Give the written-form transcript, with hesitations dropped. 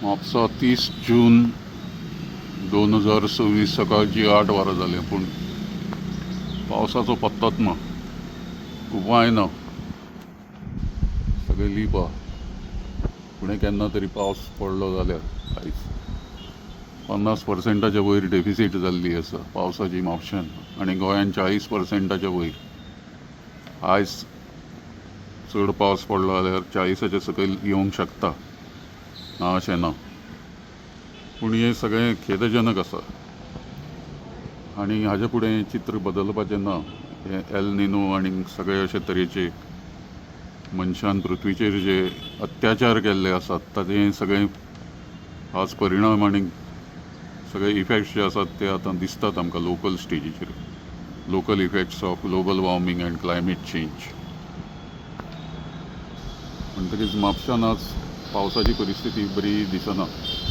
म्हापसा 30 जून 2026 सकाळची 8 वरां जालीं पूण पावसाचो पत्तोच ना. कुपाय ना, सगळें लीप आहा. फुडें केन्ना तरी पावस पडलो जाल्यार कांयच 50%च्या वयर डेफिसीट जाल्ली आसा पावसाची म्हापश्यांत आनी गोंयांत 40%च्या वयर. आयज चड पावस पडलो जाल्यार 40च्या सकयल येवंक शकता, ना अशें ना. पूण हें सगळें खेदजनक आसा आनी हाजे फुडें चित्र बदलपाचें ना. हें एल निनो आनी सगळे अशे तरेचे मनशान पृथ्वीचेर जे अत्याचार केल्ले आसात ताचे सगळें आज परिणाम आनी सगळे इफेक्ट्स जे आसात ते आतां दिसतात आमकां लोकल स्टेजीचेर. Local effects of global warming and climate change. म्हणटकीच म्हापशान आज पावसाची परिस्थिती बरी दिसना.